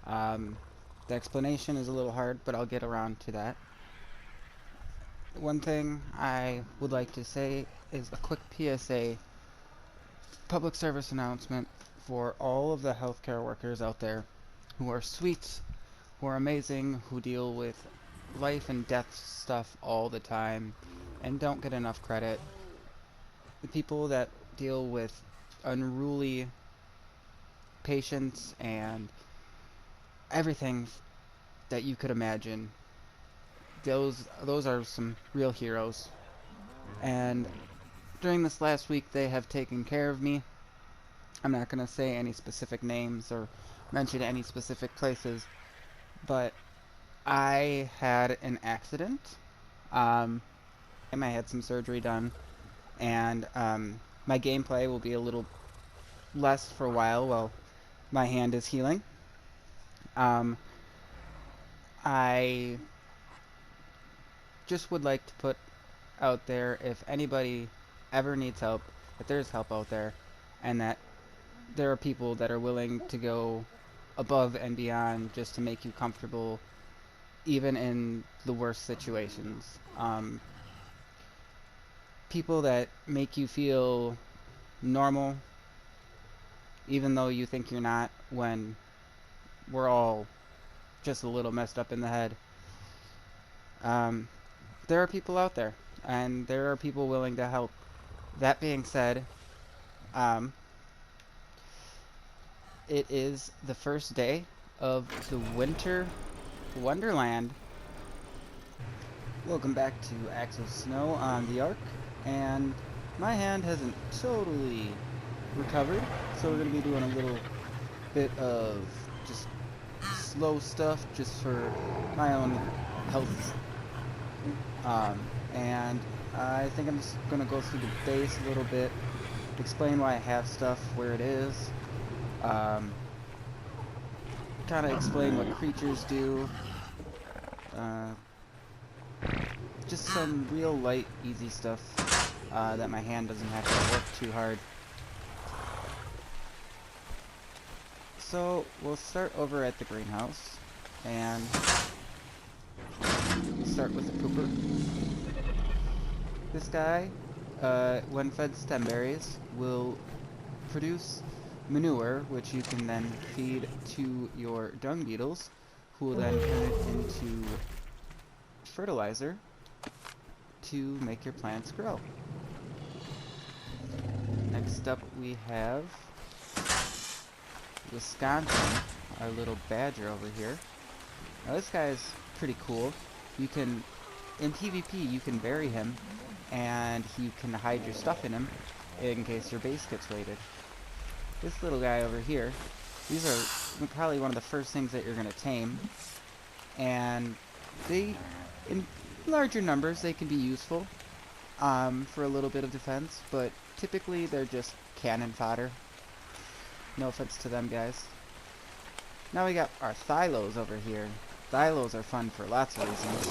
Um, the explanation is a little hard, but I'll get around to that. One thing I would like to say is a quick PSA, public service announcement for all of the healthcare workers out there who are sweet, who are amazing, who deal with life and death stuff all the time and don't get enough credit. The people that deal with unruly patients and everything that you could imagine. Those are some real heroes. And during this last week they have taken care of me. I'm not going to say any specific names or mention any specific places, but I had an accident. Um, I had some surgery done, and my gameplay will be a little less for a while my hand is healing. Um, I just would like to put out there, if anybody ever needs help, that there's help out there, and that there are people that are willing to go above and beyond just to make you comfortable, even in the worst situations. People that make you feel normal, even though you think you're not, when we're all just a little messed up in the head. Um, there are people out there, and there are people willing to help. That being said, um, it is the first day of the Winter Wonderland. Welcome back to Axel Snow on the Ark, and my hand hasn't totally recovered, so we're going to be doing a little bit of just slow stuff just for my own health. And I think I'm just going to go through the base a little bit, explain why I have stuff where it is, kind of explain what creatures do, just some real light, easy stuff that my hand doesn't have to work too hard. So we'll start over at the greenhouse, and start with the pooper. This guy, when fed stem berries, will produce manure, which you can then feed to your dung beetles, who will then turn it into fertilizer to make your plants grow. Next up we have Wisconsin, our little badger over here. Now this guy is pretty cool. You can, in PvP, you can bury him, and you can hide your stuff in him in case your base gets raided. This little guy over here, these are probably one of the first things that you're going to tame, and they, in larger numbers, they can be useful for a little bit of defense, but typically they're just cannon fodder. No offense to them guys. Now we got our Thylos over here. Thylos are fun for lots of reasons.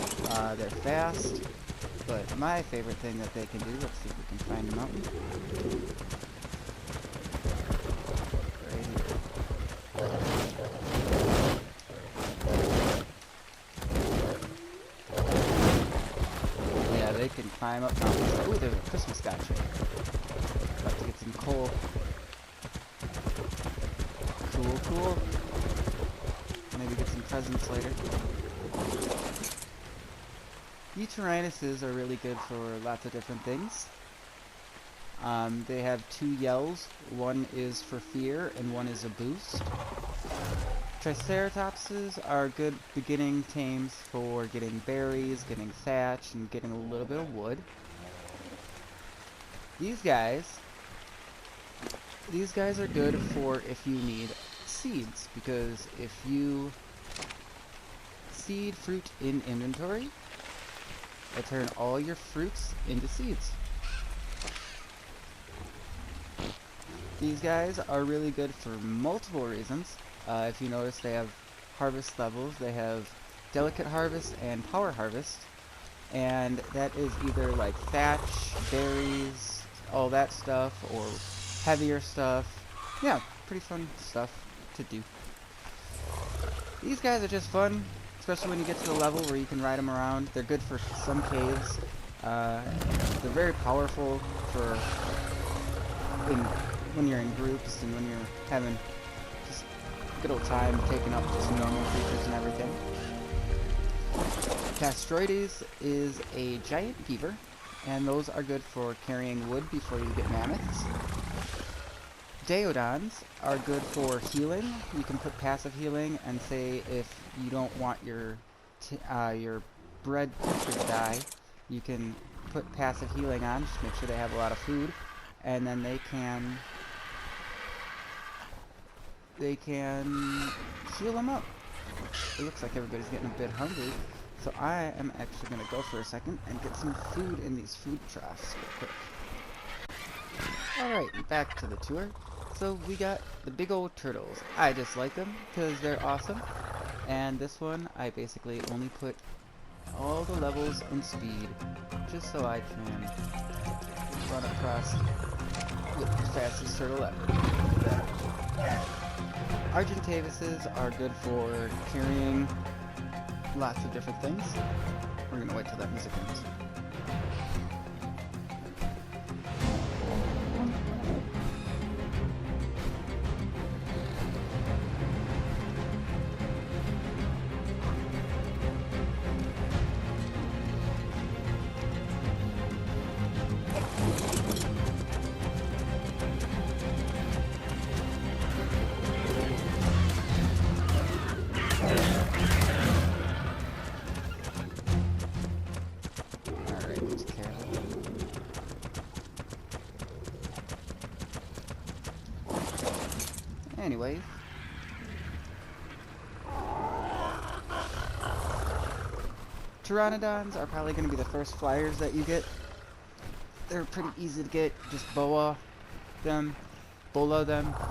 They're fast, but my favorite thing that they can do, let's see if we can find them out. Right here. Yeah, they can climb up mountains. Ooh, there's a Christmas gotcha. About to get some coal. Cool. Maybe get some presents later. Euterinuses are really good for lots of different things. They have two yells. One is for fear, and one is a boost. Triceratopses are good beginning tames for getting berries, getting thatch, and getting a little bit of wood. These guys are good for if you need seeds, because if you seed fruit in inventory, it'll turn all your fruits into seeds. These guys are really good for multiple reasons. If you notice, they have harvest levels. They have delicate harvest and power harvest, and that is either like thatch, berries, all that stuff, or heavier stuff. Yeah, pretty fun stuff to do. These guys are just fun, especially when you get to the level where you can ride them around. They're good for some caves. They're very powerful for when you're in groups and when you're having just a good old time taking up just normal creatures and everything. Castroides is a giant beaver, and those are good for carrying wood before you get mammoths. Daeodons are good for healing. You can put passive healing, and say if you don't want your bred creature to die, you can put passive healing on, just make sure they have a lot of food, and then they can heal them up. It looks like everybody's getting a bit hungry, so I am actually going to go for a second and get some food in these food troughs real quick. Alright, back to the tour. So we got the big old turtles. I just like them because they're awesome. And this one, I basically only put all the levels in speed just so I can run across with the fastest turtle ever. Argentavises are good for carrying lots of different things. We're gonna wait till that music ends. Anyways, Pteranodons are probably going to be the first flyers that you get. They're pretty easy to get. Just boa them,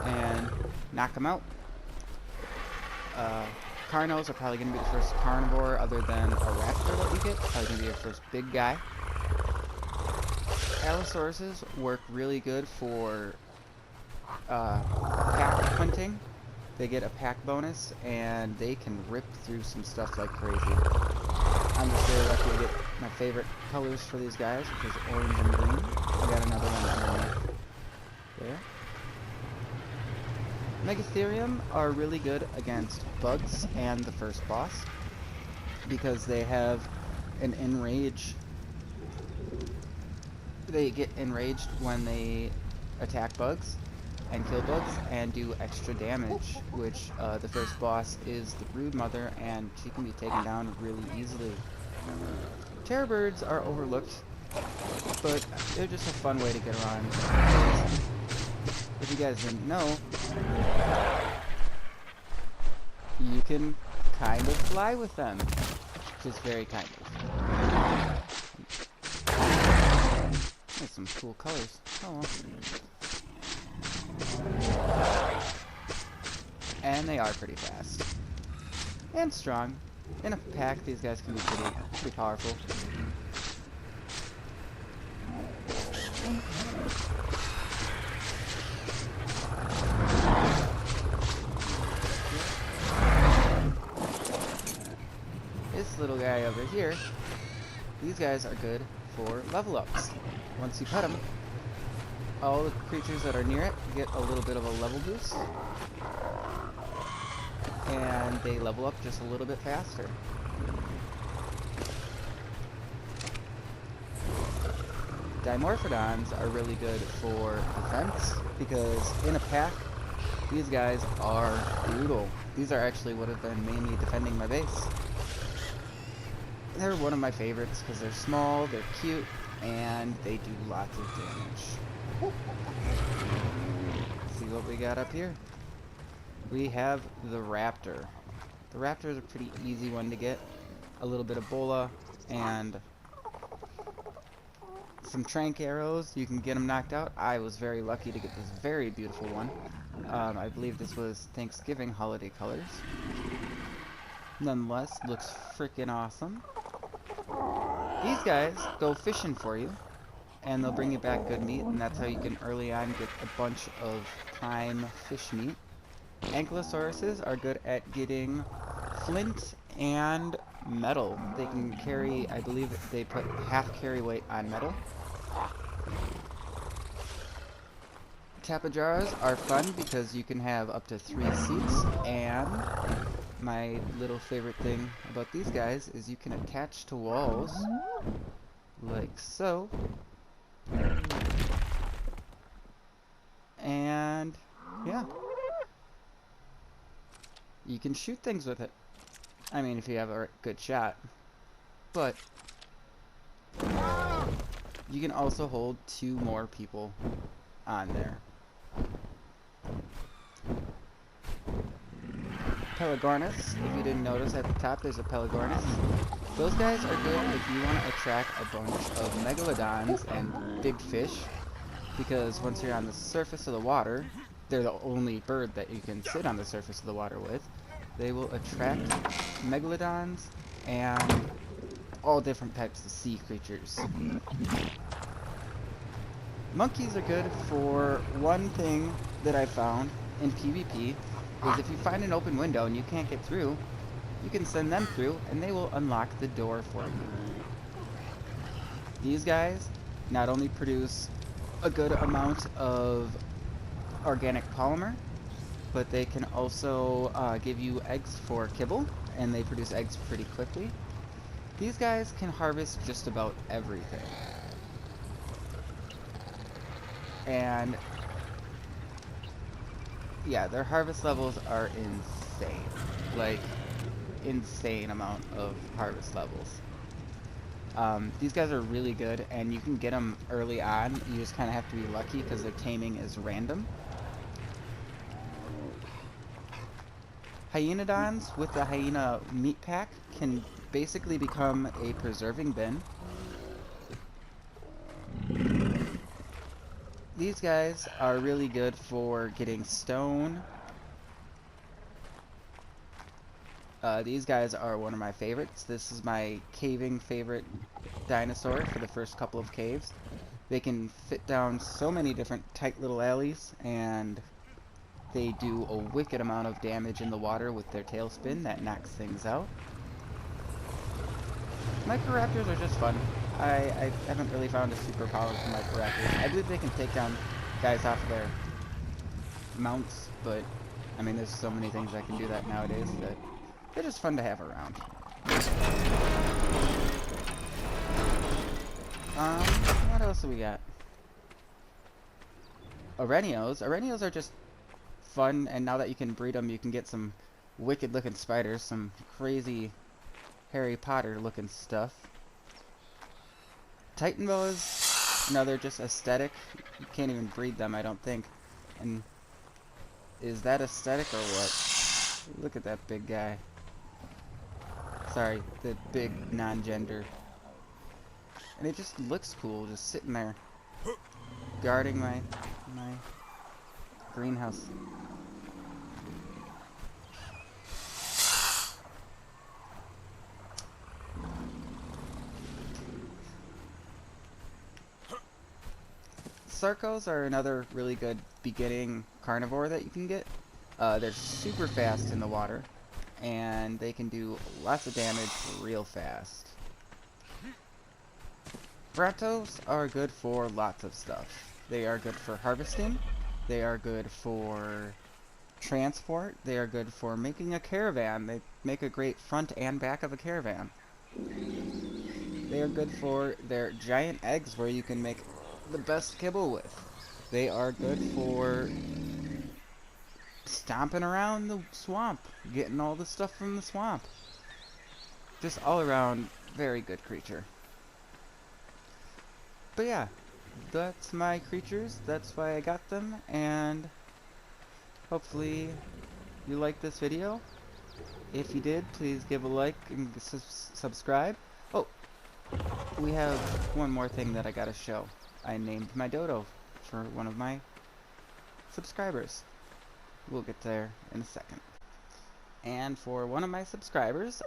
and knock them out. Carnos are probably going to be the first carnivore other than a raptor that you get. Probably going to be your first big guy. Allosauruses work really good for pack hunting. They get a pack bonus, and they can rip through some stuff like crazy. I'm just very lucky to get my favorite colors for these guys, which is orange and green. We got another one underneath there. Megatherium are really good against bugs and the first boss, because they have an enrage. They get enraged when they attack bugs and kill bugs and do extra damage, which the first boss is the Brood Mother, and she can be taken down really easily. Terror birds are overlooked, but they're just a fun way to get around. If you guys didn't know, you can kind of fly with them. Just very kind of. There's some cool colors. Oh. And they are pretty fast. And strong. In a pack, these guys can be pretty powerful. This little guy over here, these guys are good for level ups. Once you pet them, all the creatures that are near it get a little bit of a level boost, and they level up just a little bit faster. Dimorphodons are really good for defense, because in a pack, these guys are brutal. These are actually what have been mainly defending my base. They're one of my favorites because they're small, they're cute, and they do lots of damage. Let's see what we got up here. We have the Raptor. The Raptor is a pretty easy one to get. A little bit of bola and some trank arrows. You can get them knocked out. I was very lucky to get this very beautiful one. I believe this was Thanksgiving holiday colors. Nonetheless, looks freaking awesome. These guys go fishing for you, and they'll bring you back good meat, and that's how you can early on get a bunch of prime fish meat. Ankylosauruses are good at getting flint and metal. They can carry, I believe they put half carry weight on metal. Tapajaras are fun because you can have up to 3 seats, and my little favorite thing about these guys is you can attach to walls like so, and yeah, you can shoot things with it. I mean, if you have a good shot, but you can also hold 2 more people on there. Pelagornis, if you didn't notice at the top there's a Pelagornis. Those guys are good if you want to attract a bunch of megalodons and big fish, because once you're on the surface of the water, they're the only bird that you can sit on the surface of the water with. They will attract megalodons and all different types of sea creatures. Monkeys are good for one thing that I found in PvP, is if you find an open window and you can't get through, you can send them through and they will unlock the door for you. These guys not only produce a good amount of organic polymer, but they can also give you eggs for kibble, and they produce eggs pretty quickly. These guys can harvest just about everything. And yeah, their harvest levels are insane. Like, insane amount of harvest levels. These guys are really good, and you can get them early on. You just kind of have to be lucky because their taming is random. Hyenodons with the hyena meat pack can basically become a preserving bin. These guys are really good for getting stone. These guys are one of my favorites. This is my caving favorite dinosaur for the first couple of caves. They can fit down so many different tight little alleys, and they do a wicked amount of damage in the water with their tail spin that knocks things out. Microraptors are just fun. I haven't really found a super powerful Microraptor. I believe they can take down guys off their mounts, but I mean, there's so many things that can do that nowadays that they're just fun to have around. What else do we got? Arenios. Arenios are just fun, and now that you can breed them, you can get some wicked looking spiders, some crazy Harry Potter looking stuff. Titan boas, no, they're just aesthetic. You can't even breed them, I don't think. And is that aesthetic or what? Look at that big guy. Sorry, the big non-gender. And it just looks cool, just sitting there, guarding my greenhouse. Sarcos are another really good beginning carnivore that you can get. They're super fast in the water, and they can do lots of damage real fast. Bratos are good for lots of stuff. They are good for harvesting, they are good for transport, they are good for making a caravan. They make a great front and back of a caravan. They are good for their giant eggs where you can make the best kibble with. They are good for stomping around the swamp, getting all the stuff from the swamp. Just all around very good creature. But yeah, that's my creatures, that's why I got them, and hopefully you liked this video. If you did, please give a like and subscribe. Oh, we have one more thing that I gotta show. I named my dodo for one of my subscribers. We'll get there in a second. And for one of my subscribers,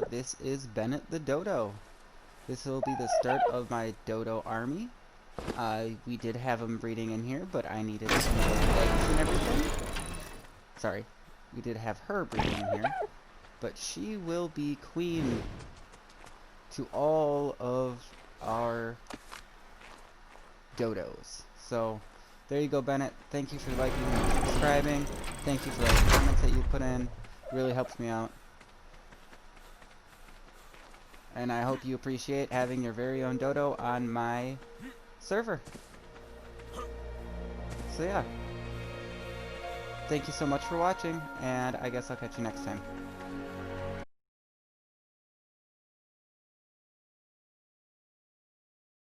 this is Bennett the Dodo. This will be the start of my dodo army. We did have him breeding in here, but I needed some more eggs and everything. Sorry, we did have her breeding in here, but she will be queen to all of our dodos. So there you go, Bennett. Thank you for liking and subscribing. Thank you for all the comments that you put in. Really helps me out. And I hope you appreciate having your very own dodo on my server. So yeah. Thank you so much for watching, and I guess I'll catch you next time.